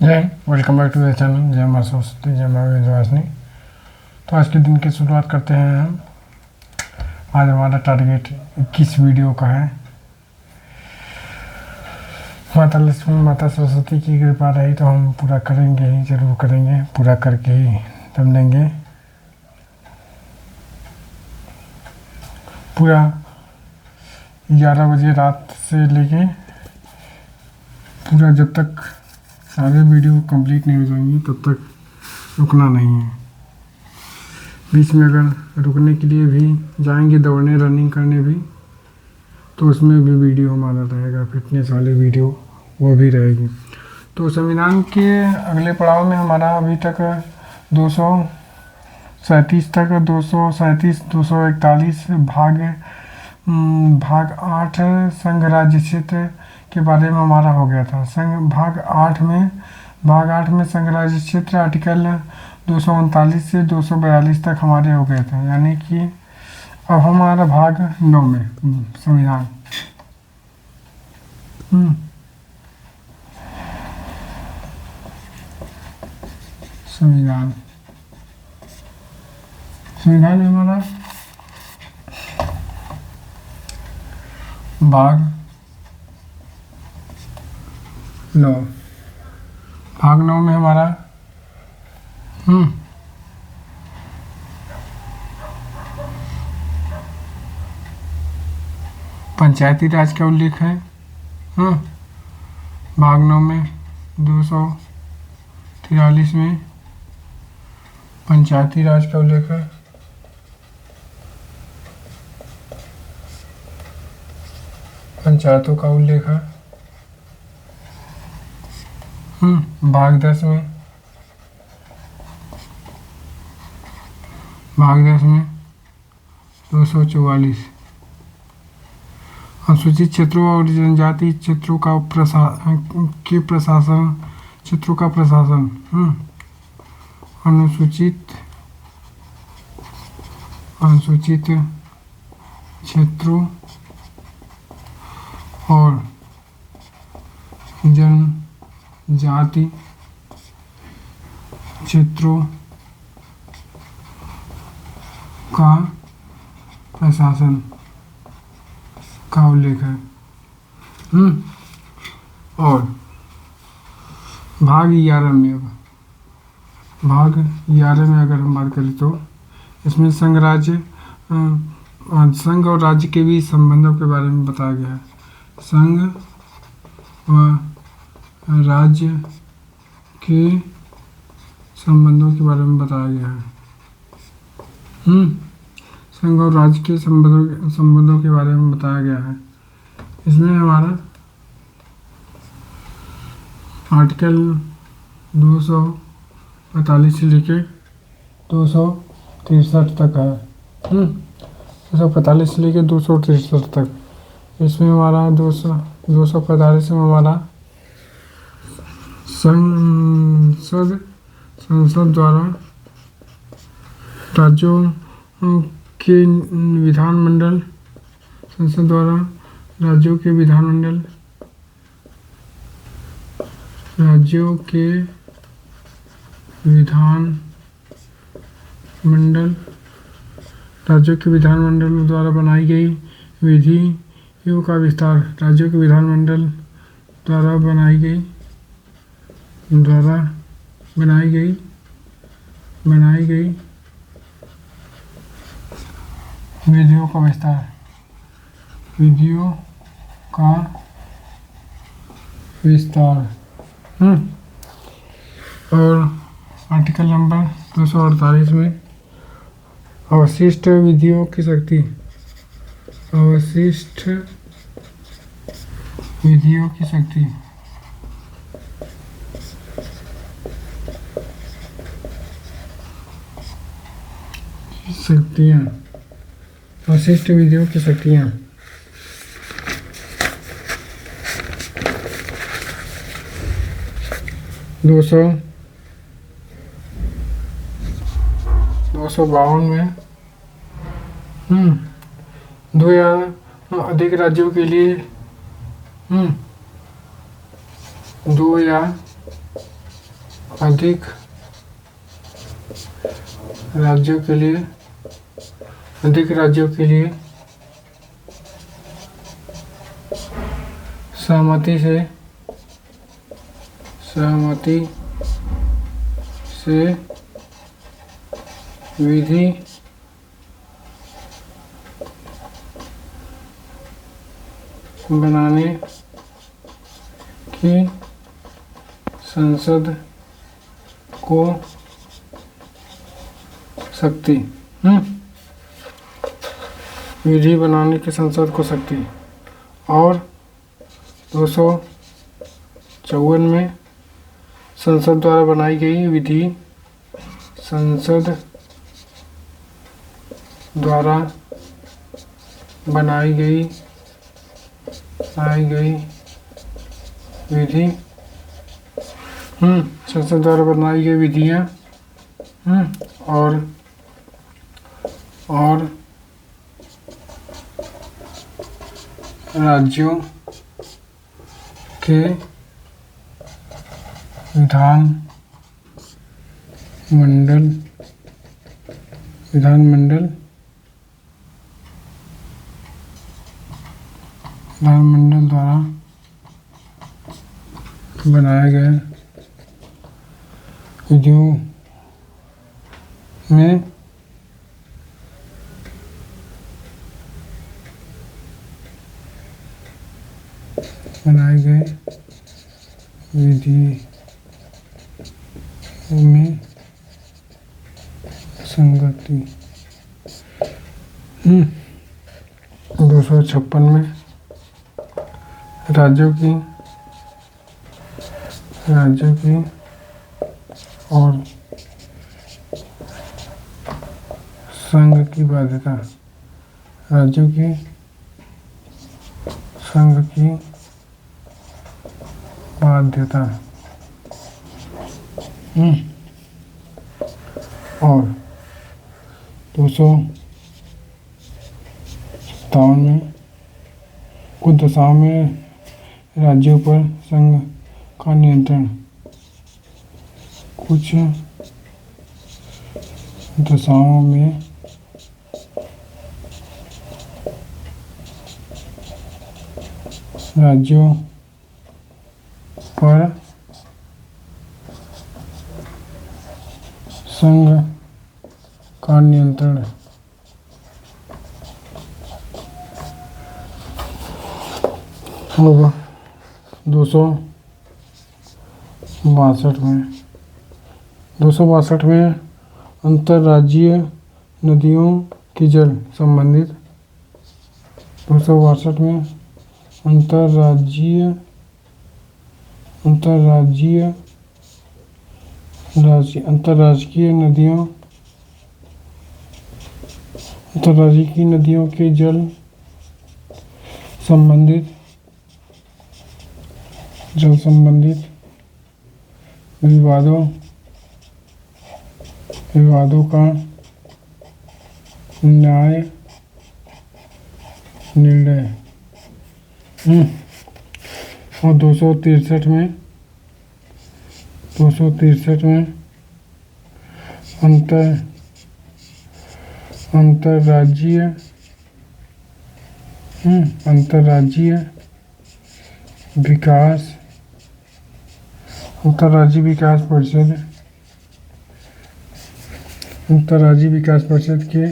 जय welcome back to the channel जय मां सरस्वती जय मां विंध्यवासिनी। तो आज के दिन की शुरुआत करते हैं हम। आज हमारा टारगेट 21 वीडियो का है। माता लक्ष्मी माता सरस्वती की कृपा रही तो हम पूरा करेंगे ही, जरूर करेंगे, पूरा करके ही दम लेंगे। पूरा 11 बजे रात से लेके पूरा जब तक सारे वीडियो कंप्लीट नहीं हो जाएंगी तब तक रुकना नहीं है। बीच में अगर रुकने के लिए भी जाएंगे दौड़ने रनिंग करने भी तो उसमें भी वीडियो हमारा रहेगा, फिटनेस वाले वीडियो वो भी रहेगी। तो संविधान के अगले पड़ाव में हमारा अभी तक 237 तक 237 241 भाग 8 संघ राज्य क्षेत्र के बारे में हमारा हो गया था। भाग 8 में संघ राज्य क्षेत्र आर्टिकल 239 से 242 तक हमारे हो गए थे। यानी कि अब हमारा भाग 9 में संविधान। संविधान में हमारा भाग 9 में हमारा पंचायती राज का उल्लेख है। भाग 9 में 243 में पंचायती राज का उल्लेख है। पंचायतों का उल्लेख है। भाग 10 में 244 अनुसूचित क्षेत्रों और जनजाति क्षेत्रों का प्रशासन अनुसूचित क्षेत्रों और जनजाति क्षेत्रों का प्रशासन का उल्लेख है। और भाग 11 में अगर हम बात करें तो इसमें संघ और राज्य के बीच संबंधों के बारे में बताया गया है। संघ व राज्य के संबंधों के बारे में बताया गया है। संघ और राज्य के संबंधों के बारे में बताया गया है। इसमें हमारा आर्टिकल 245 से लेके 263 तक है। 245 से लेके 263 तक। इसमें हमारा 245 में हमारा संसद द्वारा राज्यों के विधानमंडल संसद द्वारा राज्यों के विधानमंडल राज्यों के विधानमंडल द्वारा बनाई गई विधियों का विस्तार। राज्यों के विधानमंडल द्वारा बनाई गई विधियों का विस्तार। और आर्टिकल नंबर 248 में अवशिष्ट विधियों की शक्ति अवशिष्ट विधियों की शक्तियाँ। दो सौ बावन में 2 या अधिक राज्यों के लिए 2 या अधिक राज्यों के लिए सहमति से विधि बनाने की संसद को शक्ति। विधि बनाने की संसद को शक्ति। और 254 में संसद द्वारा बनाई गई विधि संसद द्वारा बनाई गई विधि संसद द्वारा बनाई गई विधियाँ और राज्यों के विधानमंडल द्वारा बनाए गए विधियों में संगति। 256 में राज्यों की और संघ की बाध्यता। राज्यों की संघ की बाध्यता। और 257 में कुछ दशाओं में राज्यों पर संघ का नियंत्रण। कुछ दशाओं में राज्यों पर संघ का नियंत्रण। होगा 262 में अंतर्राज्यीय नदियों की जल संबंधित। 262 में अंतर्राज्यीय नदियों के जल संबंधित विवादों का न्याय निर्णय। और 263 में अंतर्राज्यीय विकास परिषद के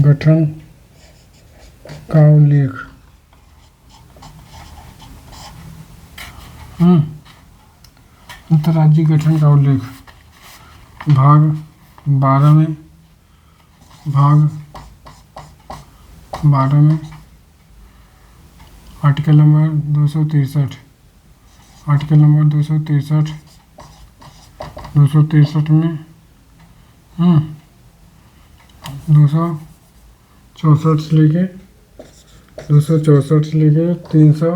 गठन का उल्लेख। अंतर्राज्यीय गठन का उल्लेख भाग 12 में आर्टिकल नंबर 263 में 264 से लेके 300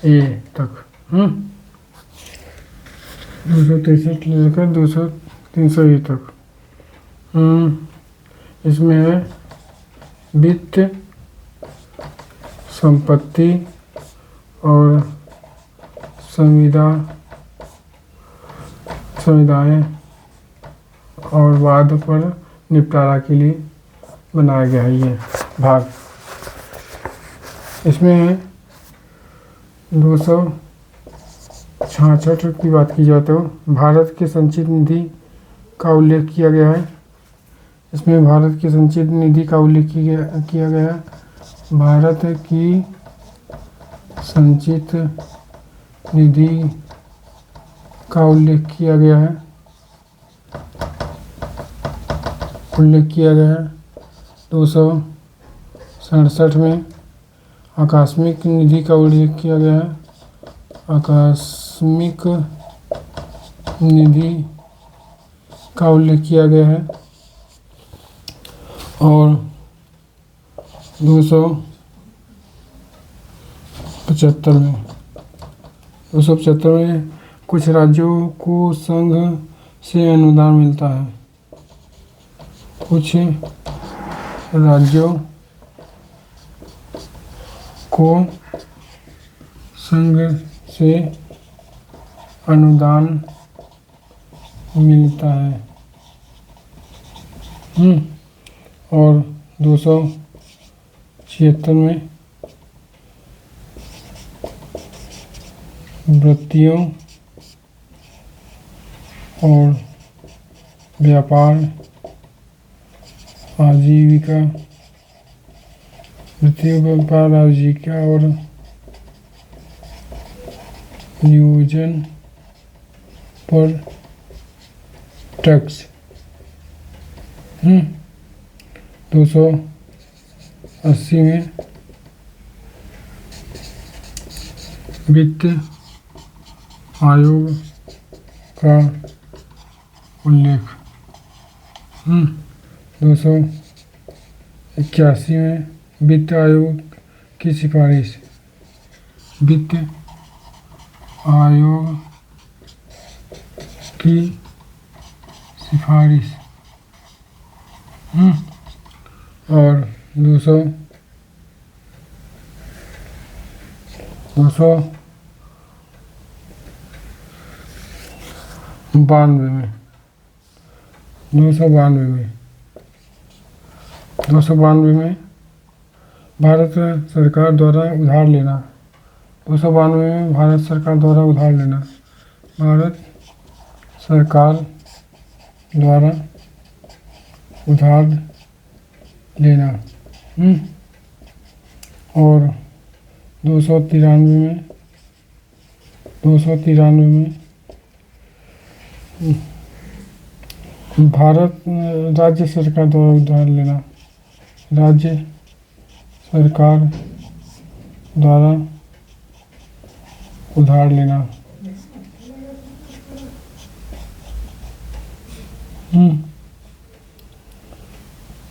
ए तक 263 लेकर 300 ए तक। इसमें है वित्त, संपत्ति और संविदा संविधाएं और वाद पर निपटारा के लिए बनाया गया है ये भाग। इसमें 266 की बात की जाए तो भारत के संचित निधि का उल्लेख किया गया है। इसमें भारत की संचित निधि का उल्लेख किया गया है। भारत की संचित निधि का उल्लेख किया गया है। 267 में आकस्मिक निधि का उल्लेख किया गया है। आकस्मिक निधि का उल्लेख किया गया है। और 275 में कुछ राज्यों को संघ से अनुदान मिलता है। कुछ राज्यों को संघ से अनुदान मिलता है। और 276 में वृत्तियों और व्यापार आजीविका और नियोजन पर टैक्स। 280 में वित्त आयोग का उल्लेख। 281 में वित्त आयोग की सिफारिश। वित्त आयोग की सिफारिश। और 292 में भारत सरकार द्वारा उधार लेना। 292 में भारत सरकार द्वारा उधार लेना। भारत सरकार द्वारा उधार लेना। और 293 में भारत राज्य सरकार द्वारा उधार लेना। राज्य सरकार द्वारा उधार लेना।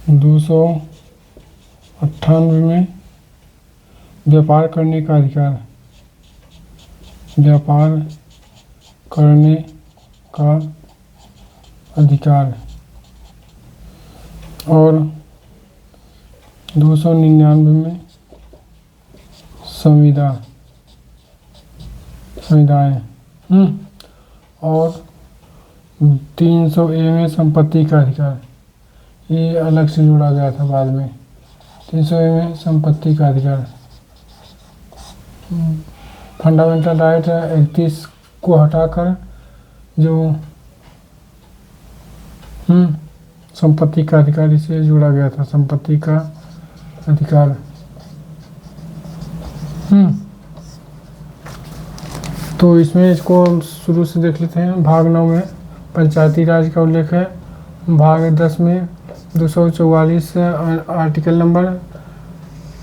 298 में व्यापार करने का अधिकार। व्यापार करने का अधिकार। और 299 में संविदाएं। और 300A में संपत्ति का अधिकार। ये अलग से जोड़ा गया था बाद में। 300A में संपत्ति का अधिकार। फंडामेंटल राइट 31 को हटाकर जो संपत्ति का अधिकार इसे जोड़ा गया था। संपत्ति का अधिकार। तो इसमें इसको हम शुरू से देख लेते हैं। भाग 9 में पंचायती राज का उल्लेख है। भाग 10 में 244 आर्टिकल नंबर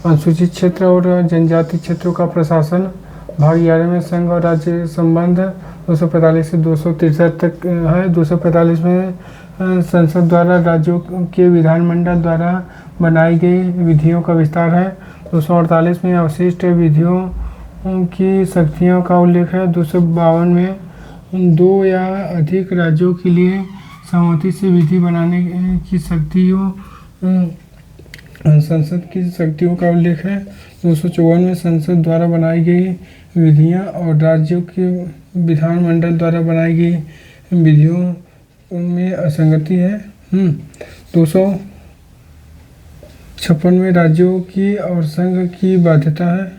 अनुसूचित क्षेत्र और जनजाति क्षेत्रों का प्रशासन। भाग 11 में संघ और राज्य संबंध 245 से 263 तक है। 245 में संसद द्वारा राज्यों के विधानमंडल द्वारा बनाई गई विधियों का विस्तार है। 248 में अवशिष्ट विधियों की शक्तियों का उल्लेख है। 252 में 2 या अधिक राज्यों के लिए सहमति से विधि बनाने की शक्तियों संसद की शक्तियों का उल्लेख है। 254 में संसद द्वारा बनाई गई विधियां और राज्यों के विधानमंडल द्वारा बनाई गई विधियों उनमें असंगति है। 256 में राज्यों की और संघ की बाध्यता है।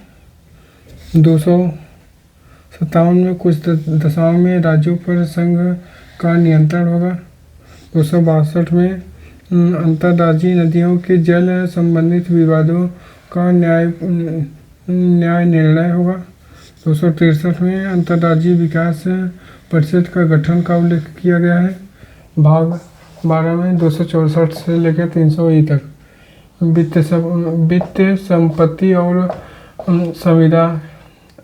257 में कुछ दशाओं में राज्यों पर संघ का नियंत्रण होगा। 262 में अंतर्राज्यीय नदियों के जल संबंधित विवादों का न्याय निर्णय होगा। 263 में अंतर्राज्यीय विकास परिषद का गठन का उल्लेख किया गया है। भाग 12 में 264 से लेकर 300 तक वित्त संपत्ति और संविदा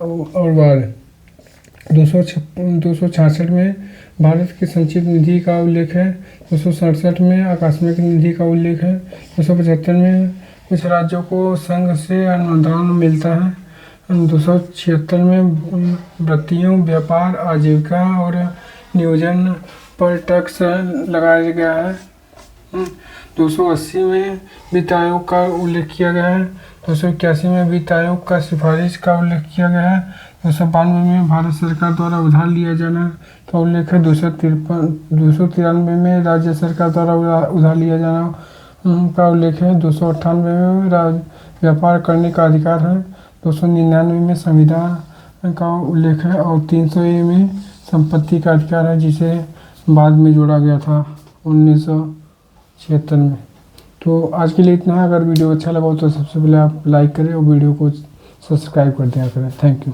और वाद। 266 में भारत की संचित निधि का उल्लेख है। 267 में आकस्मिक निधि का उल्लेख है। 275 में कुछ राज्यों को संघ से अनुदान मिलता है। 276 में वृत्तियों, व्यापार, आजीविका और नियोजन पर टैक्स लगाया गया है। 280 में वित्त आयोग का उल्लेख किया गया है। 281 में वित्त आयोग का सिफारिश का उल्लेख किया गया है। 292 में भारत सरकार द्वारा उधार लिया जाना का उल्लेख है। 293 में राज्य सरकार द्वारा उधार लिया जाना का उल्लेख है। 298 में व्यापार करने का अधिकार है। 299 में संविधान का उल्लेख है और 300 में संपत्ति का अधिकार है, जिसे बाद में जोड़ा गया था 1976 में। तो आज के लिए इतना है। अगर वीडियो अच्छा लगा हो तो सबसे पहले आप लाइक करें और वीडियो को सब्सक्राइब कर दिया करें। Thank you.